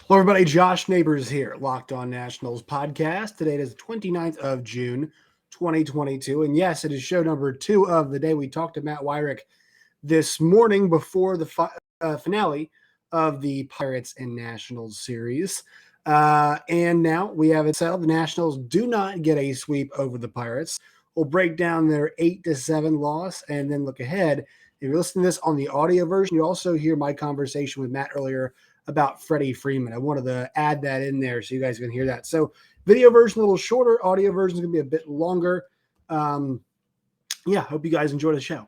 Hello, everybody. Josh Neighbors here, Locked On Nationals podcast. Today is the 29th of June, 2022. And yes, it is show number 2 of the day. We talked to Matt Weyrich this morning before the finale of the Pirates and Nationals series. And now we have it settled. The Nationals do not get a sweep over the Pirates. We'll break down their 8-7 loss and then look ahead. If you're listening to this on the audio version, you also hear my conversation with Matt earlier about Freddie Freeman. I wanted to add that in there so you guys can hear that. So video version a little shorter, audio version is going to be a bit longer. Hope you guys enjoy the show.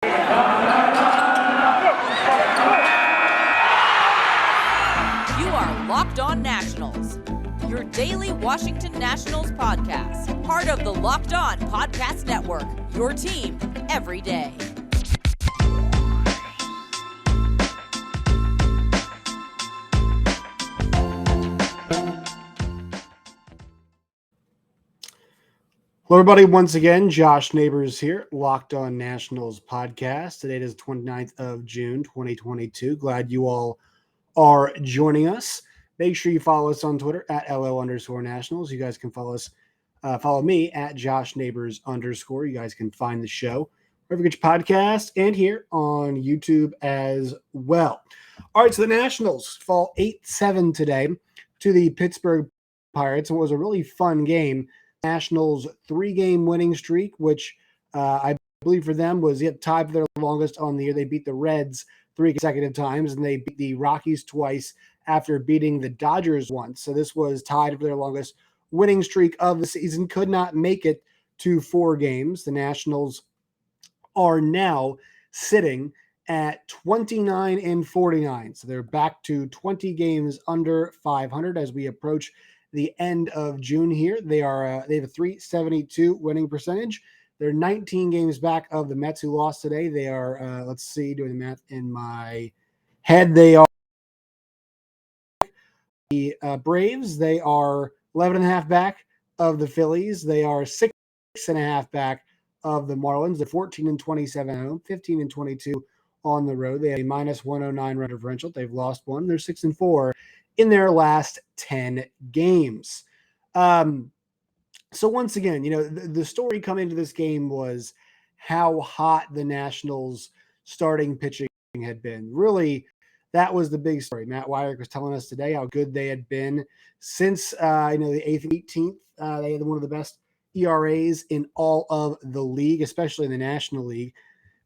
You are Locked On Nationals, your daily Washington Nationals podcast, part of the Locked On Podcast Network, your team every day. Hello, everybody. Once again, Josh Neighbors here, Locked On Nationals podcast. Today is the 29th of June, 2022. Glad you all are joining us. Make sure you follow us on Twitter at LO_Nationals. You guys can follow me at Josh Neighbors _. You guys can find the show wherever you get your podcast and here on YouTube as well. All right, so the Nationals fall 8-7 today to the Pittsburgh Pirates. It was a really fun game. Nationals 3-game winning streak, which I believe for them was tied for their longest on the year. They beat the Reds 3 consecutive times, and they beat the Rockies twice after beating the Dodgers once. So this was tied for their longest winning streak of the season. Could not make it to 4 games. The Nationals are now sitting at 29-49. So they're back to 20 games under 500 as we approach the end of June here. They have a .372 winning percentage. They're 19 games back of the Mets, who lost today. They are, doing the math in my head. They are the Braves. They are 11.5 back of the Phillies. They are 6.5 back of the Marlins. They're 14-27 at home, 15-22 on the road. They have a -109 run differential. They've lost one. They're 6-4 in their last 10 games. So once again, the story coming into this game was how hot the Nationals starting pitching had been. Really, that was the big story. Matt Weyrich was telling us today how good they had been since, the 8th and 18th. They had one of the best ERAs in all of the league, especially in the National League.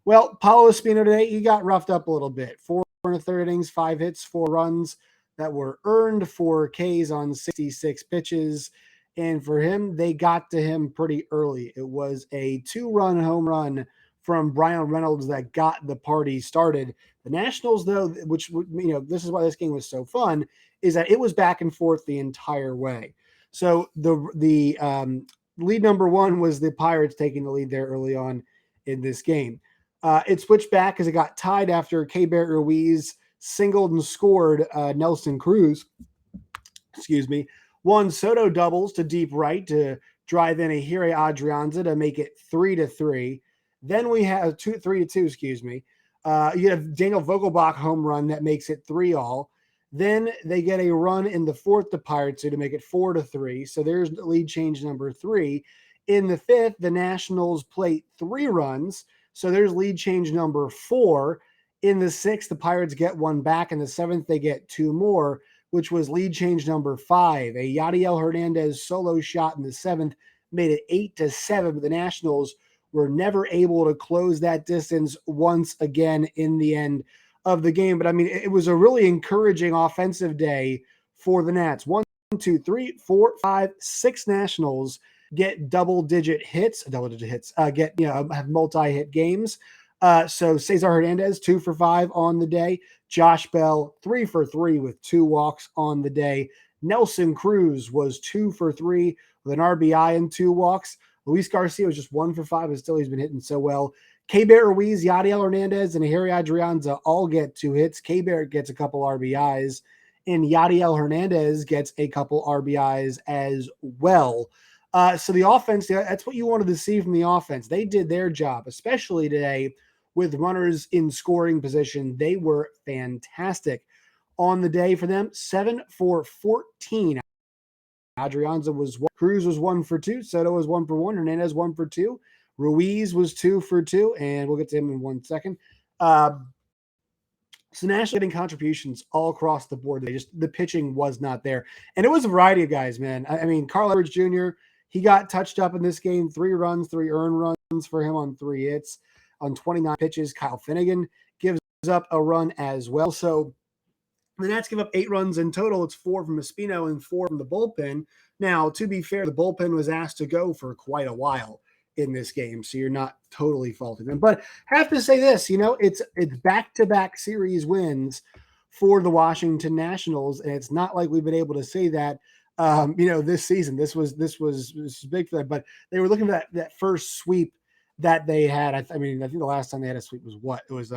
Well, Paulo Espino today, he got roughed up a little bit. 4 1/3 innings, 5 hits, 4 runs that were earned, 4 Ks on 66 pitches. And for him, they got to him pretty early. It was a 2-run home run from Brian Reynolds that got the party started. The Nationals, though, which, this is why this game was so fun, is that it was back and forth the entire way. So the lead number 1 was the Pirates taking the lead there early on in this game. It switched back as it got tied after Keibert Ruiz singled and scored Nelson Cruz. Juan Soto doubles to deep right to drive in a Ehire Adrianza to make it 3-3. Then we have 3-2. You have Daniel Vogelbach home run that makes it 3-all. Then they get a run in the 4th to Pirates to make it 4-3. So there's the lead change number 3. In the 5th, the Nationals plate 3 runs. So there's lead change number 4. In the 6th, the Pirates get 1 back. In the 7th, they get 2 more, which was lead change number 5. A Yadiel Hernandez solo shot in the 7th made it 8-7, but the Nationals were never able to close that distance once again in the end of the game. But, it was a really encouraging offensive day for the Nats. 1, 2, 3, 4, 5, 6 Nationals get double-digit hits, have multi-hit games. So Cesar Hernandez, 2 for 5 on the day. Josh Bell, 3 for 3 with 2 walks on the day. Nelson Cruz was 2 for 3 with an RBI and 2 walks. Luis Garcia was just 1 for 5, but still he's been hitting so well. Keibert Ruiz, Yadiel Hernandez, and Ehire Adrianza all get 2 hits. Keibert gets a couple RBIs, and Yadiel Hernandez gets a couple RBIs as well. So the offense, that's what you wanted to see from the offense. They did their job, especially today with runners in scoring position. They were fantastic on the day for them, 7 for 14. Adrianza was one, Cruz was 1 for 2, Soto was 1 for 1, Hernandez 1 for 2, Ruiz was 2 for 2, and we'll get to him in 1 second. So National getting contributions all across the board. The pitching was not there, and it was a variety of guys, man. I mean, Carl Edwards Jr. He got touched up in this game, 3 runs, 3 earned runs for him on 3 hits on 29 pitches. Kyle Finnegan gives up a run as well. So the Nats give up 8 runs in total. It's 4 from Espino and 4 from the bullpen. Now, to be fair, the bullpen was asked to go for quite a while in this game, so you're not totally faulting them. But I have to say this, it's back-to-back series wins for the Washington Nationals, and it's not like we've been able to say that, this season. This was big for them, but they were looking for that first sweep that they had. I think the last time they had a sweep was what? It was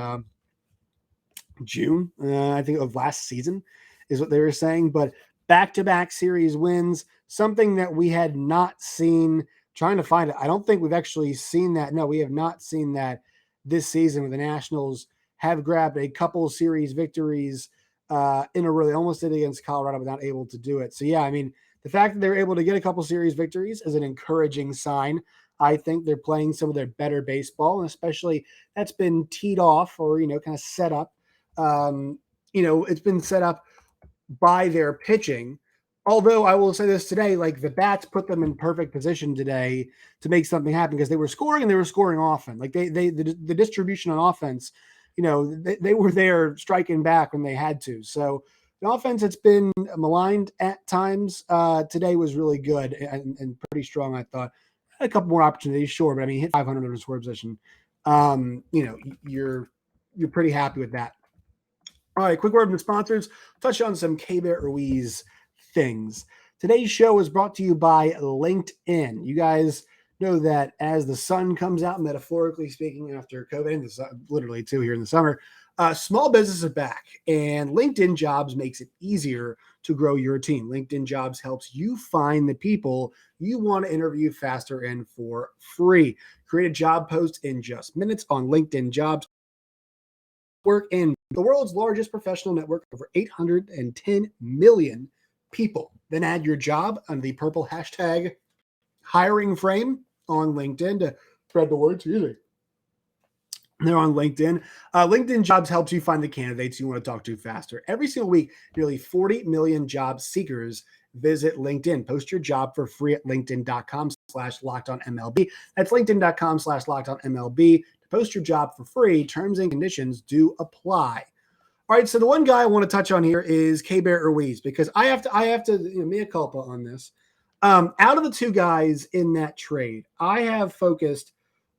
June, I think, of last season is what they were saying. But back-to-back series wins, something that we had not seen. Trying to find it. I don't think we've actually seen that. No, we have not seen that this season, where the Nationals have grabbed a couple series victories in a row. They almost did against Colorado, but not able to do it. So, yeah, I mean, the fact that they're able to get a couple series victories is an encouraging sign. I think they're playing some of their better baseball, and especially that's been teed off or, kind of set up. It's been set up by their pitching. Although I will say this today, like the bats put them in perfect position today to make something happen, because they were scoring and they were scoring often. Like the distribution on offense, they were there striking back when they had to. So the offense that's been maligned at times today was really good and pretty strong, I thought. Had a couple more opportunities, sure, but I mean, hit 500 on a score position. You're pretty happy with that. All right, quick word from the sponsors. Touch on some Keibert Ruiz things. Today's show is brought to you by LinkedIn. You guys know that as the sun comes out, metaphorically speaking, after COVID, and literally too here in the summer, small businesses are back, and LinkedIn Jobs makes it easier to grow your team. LinkedIn Jobs helps you find the people you want to interview faster and for free. Create a job post in just minutes on LinkedIn Jobs. Work in the world's largest professional network, over 810 million people. Then add your job under the purple hashtag hiring frame on LinkedIn to spread the word. Excuse me. They're on LinkedIn. LinkedIn Jobs helps you find the candidates you want to talk to faster. Every single week, nearly 40 million job seekers visit LinkedIn. Post your job for free at linkedin.com/lockedonmlb. That's linkedin.com/lockedonmlb. To post your job for free, terms and conditions do apply. All right, so the one guy I want to touch on here is Keibert Ruiz, because I have to mea culpa on this. Out of the 2 guys in that trade, I have focused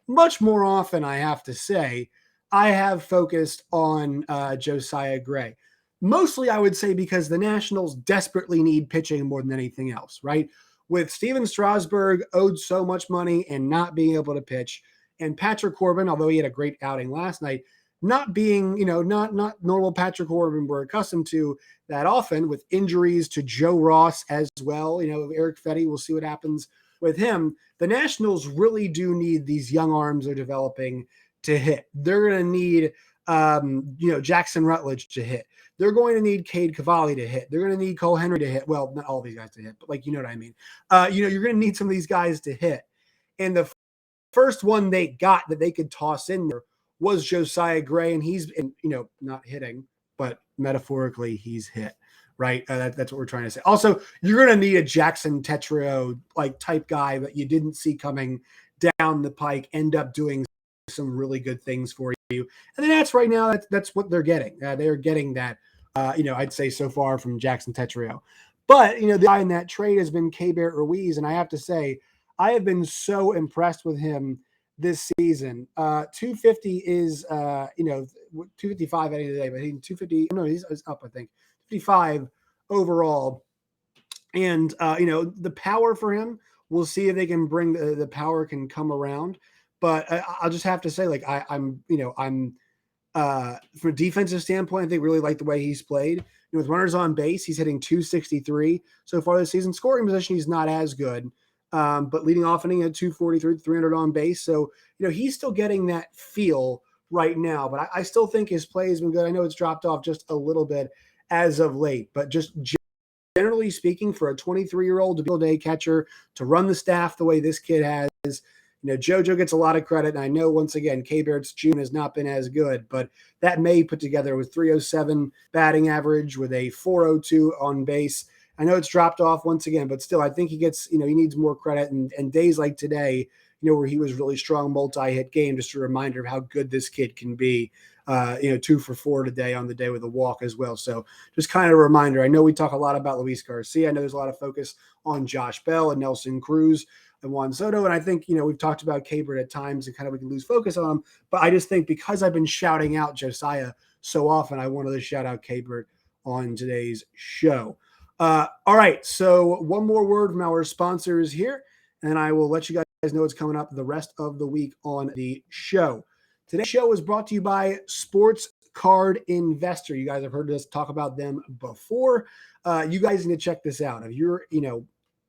much more often, I have to say, I have focused on Josiah Gray. Mostly, I would say, because the Nationals desperately need pitching more than anything else, right? With Steven Strasburg owed so much money and not being able to pitch, and Patrick Corbin, although he had a great outing last night, not being, not normal Patrick Corbin we're accustomed to that often, with injuries to Joe Ross as well. Eric Fetty, we'll see what happens with him. The Nationals really do need these young arms they're developing to hit. They're going to need, Jackson Rutledge to hit. They're going to need Cade Cavalli to hit. They're going to need Cole Henry to hit. Well, not all these guys to hit, but you know what I mean. You're going to need some of these guys to hit. And the first one they got that they could toss in there was Josiah Gray, and he's not hitting, but metaphorically he's hit, right? That's what we're trying to say. Also, you're going to need a Jackson Tetrio type guy that you didn't see coming down the pike, end up doing some really good things for you. And then that's right now, that's what they're getting. They're getting that, I'd say so far from Jackson Tetrio. But, the guy in that trade has been Keibert Ruiz, and I have to say, I have been so impressed with him this season. 250 is, 255 at the end of the day, but he's 250. No, he's up, I think. 55 overall. And, the power for him, we'll see if they can bring the power can come around. But I'll just have to say, I'm from a defensive standpoint, I think really like the way he's played. With runners on base, he's hitting 263 so far this season. Scoring position, he's not as good. But leading off inning at 243, 300 on base. So, he's still getting that feel right now, but I still think his play has been good. I know it's dropped off just a little bit as of late. But just generally speaking, for a 23-year-old to be a day catcher, to run the staff the way this kid has, JoJo gets a lot of credit. And I know, once again, K-Barrett's June has not been as good, but that May put together with 307 batting average with a 402 on base. I know it's dropped off once again, but still, I think he gets, he needs more credit. And days like today, where he was really strong, multi-hit game, just a reminder of how good this kid can be. 2 for 4 today on the day with a walk as well. So just kind of a reminder. I know we talk a lot about Luis Garcia. I know there's a lot of focus on Josh Bell and Nelson Cruz and Juan Soto. And I think, we've talked about K-Barrett at times and kind of we can lose focus on him. But I just think because I've been shouting out Josiah so often, I wanted to shout out K-Barrett on today's show. All right. So one more word from our sponsors here, and I will let you guys know what's coming up the rest of the week on the show. Today's show is brought to you by Sports Card Investor. You guys have heard us talk about them before. You guys need to check this out. If you're,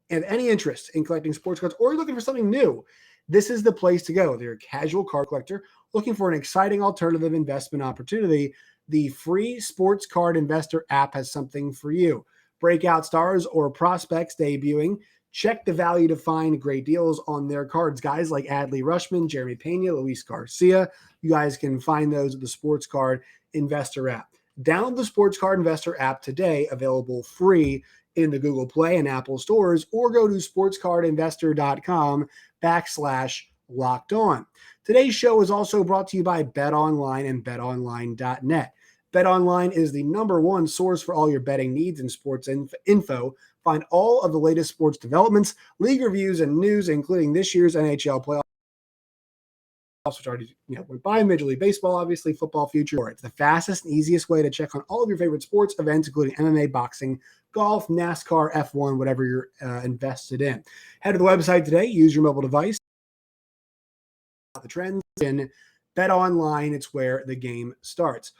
have any interest in collecting sports cards or you're looking for something new, this is the place to go. If you're a casual card collector looking for an exciting alternative investment opportunity, the free Sports Card Investor app has something for you. Breakout stars or prospects debuting, check the value to find great deals on their cards. Guys like Adley Rutschman, Jeremy Pena, Luis Garcia. You guys can find those at the Sports Card Investor app. Download the Sports Card Investor app today, available free in the Google Play and Apple stores, or go to sportscardinvestor.com/lockedon. Today's show is also brought to you by BetOnline and betonline.net. BetOnline is the number 1 source for all your betting needs and sports info. Find all of the latest sports developments, league reviews, and news, including this year's NHL playoffs, which already went by, Major League Baseball, obviously, football future. It's the fastest and easiest way to check on all of your favorite sports events, including MMA, boxing, golf, NASCAR, F1, whatever you're invested in. Head to the website today. Use your mobile device. The trends in BetOnline. It's where the game starts.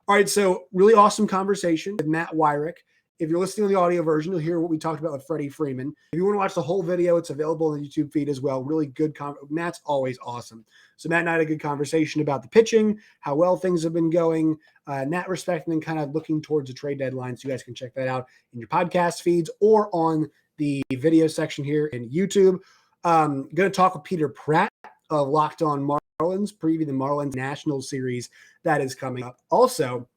All right, so really awesome conversation with Matt Weyrich. If you're listening to the audio version, you'll hear what we talked about with Freddie Freeman. If you want to watch the whole video, it's available on the YouTube feed as well. Really good. Matt's always awesome. So Matt and I had a good conversation about the pitching, how well things have been going, in that respect, and then kind of looking towards the trade deadline. So you guys can check that out in your podcast feeds or on the video section here in YouTube. Going to talk with Peter Pratt of Locked On Marlins, preview the Marlins National Series that is coming up. Also,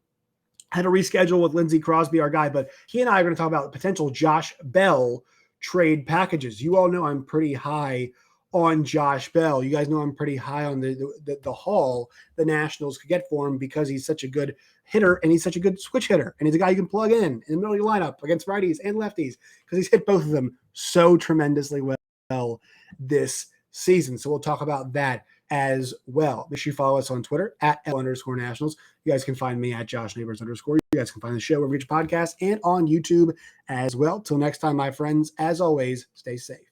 had to reschedule with Lindsey Crosby, our guy, but he and I are going to talk about potential Josh Bell trade packages. You all know I'm pretty high on Josh Bell. You guys know I'm pretty high on the haul the Nationals could get for him because he's such a good hitter and he's such a good switch hitter. And he's a guy you can plug in the middle of your lineup against righties and lefties because he's hit both of them so tremendously well this season. So we'll talk about that as well. Make sure you follow us on Twitter at @L_Nationals. You guys can find me at @JoshNeighbors_. You guys can find the show wherever you get your podcast and on YouTube as well. Till next time, my friends, as always, stay safe.